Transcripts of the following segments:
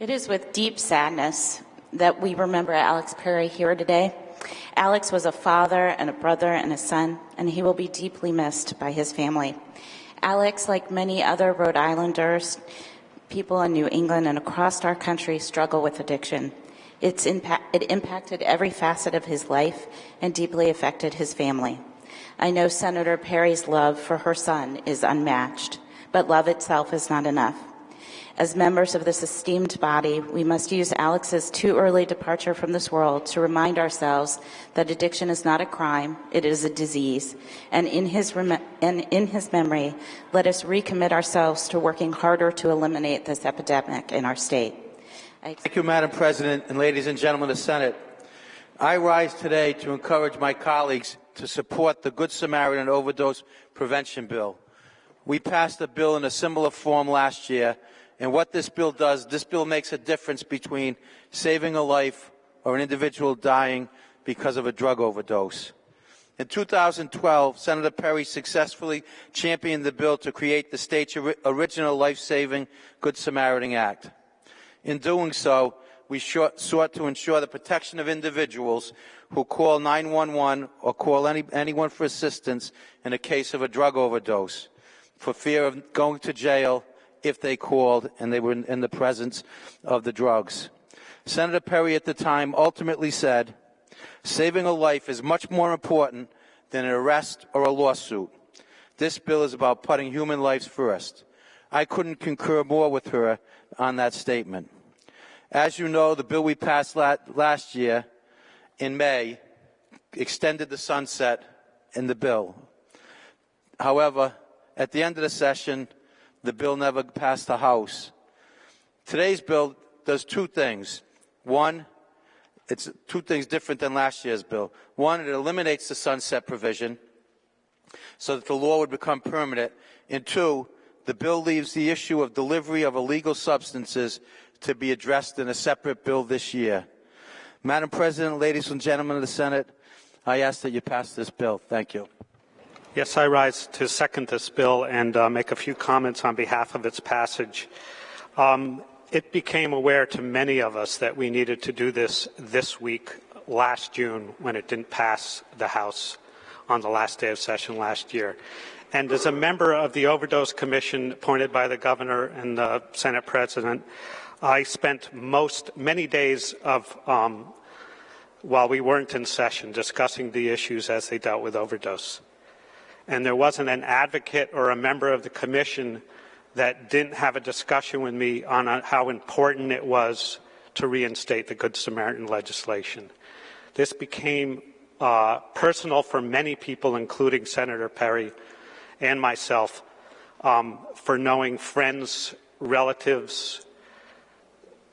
It is with deep sadness that we remember Alex Perry here today. Alex was a father and a brother and a son, and he will be deeply missed by his family. Alex, like many other Rhode Islanders, people in New England and across our country struggle with addiction. It impacted every facet of his life and deeply affected his family. I know Senator Perry's love for her son is unmatched, but love itself is not enough. As members of this esteemed body, we must use Alex's too early departure from this world to remind ourselves that addiction is not a crime, it is a disease. And in his memory, let us recommit ourselves to working harder to eliminate this epidemic in our state. Thank you, Madam President, and ladies and gentlemen of the Senate. I rise today to encourage my colleagues to support the Good Samaritan Overdose Prevention Bill. We passed a bill in a similar form last year, and what this bill does, this bill makes a difference between saving a life or an individual dying because of a drug overdose. In 2012, Senator Perry successfully championed the bill to create the state's original life-saving Good Samaritan Act. In doing so, we sought to ensure the protection of individuals who call 911 or call anyone for assistance in a case of a drug overdose, for fear of going to jail if they called and they were in the presence of the drugs. Senator Perry at the time ultimately said, saving a life is much more important than an arrest or a lawsuit. This bill is about putting human lives first. I couldn't concur more with her on that statement. As you know, the bill we passed last year in May extended the sunset in the bill. However, at the end of the session, the bill never passed the House. Today's bill does two things. One, it's two things different than last year's bill. One, it eliminates the sunset provision so that the law would become permanent. And two, the bill leaves the issue of delivery of illegal substances to be addressed in a separate bill this year. Madam President, ladies and gentlemen of the Senate, I ask that you pass this bill. Thank you. Yes, I rise to second this bill and make a few comments on behalf of its passage. It became aware to many of us that we needed to do this week, last June, when it didn't pass the House on the last day of session last year. And as a member of the Overdose Commission appointed by the Governor and the Senate President, I spent many days of while we weren't in session discussing the issues as they dealt with overdose. And there wasn't an advocate or a member of the commission that didn't have a discussion with me on how important it was to reinstate the Good Samaritan legislation. This became personal for many people, including Senator Perry and myself, for knowing friends, relatives,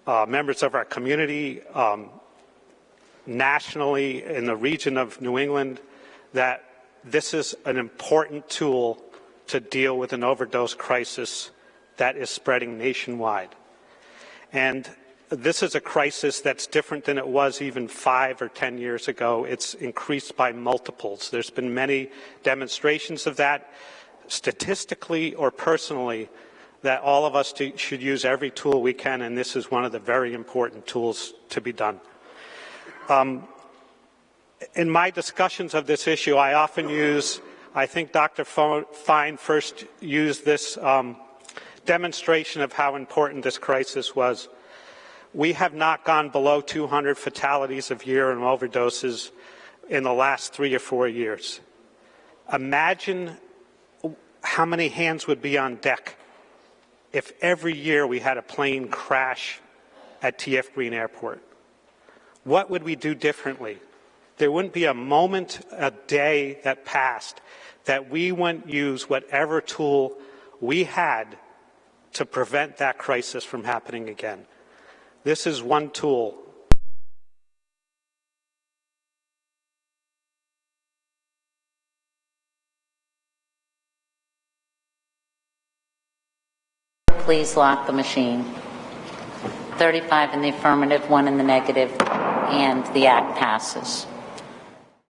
members of our community, nationally in the region of New England, that this is an important tool to deal with an overdose crisis that is spreading nationwide. And this is a crisis that's different than it was even 5 or 10 years ago. It's increased by multiples. There's been many demonstrations of that, statistically or personally, that all of us should use every tool we can, and this is one of the very important tools to be done. In my discussions of this issue, I often use, I think Dr. Fine first used this demonstration of how important this crisis was. We have not gone below 200 fatalities a year in overdoses in the last 3 or 4 years. Imagine how many hands would be on deck if every year we had a plane crash at TF Green Airport. What would we do differently? There wouldn't be a moment, a day that passed that we wouldn't use whatever tool we had to prevent that crisis from happening again. This is one tool. Please lock the machine. 35 in the affirmative, 1 in the negative, and the act passes.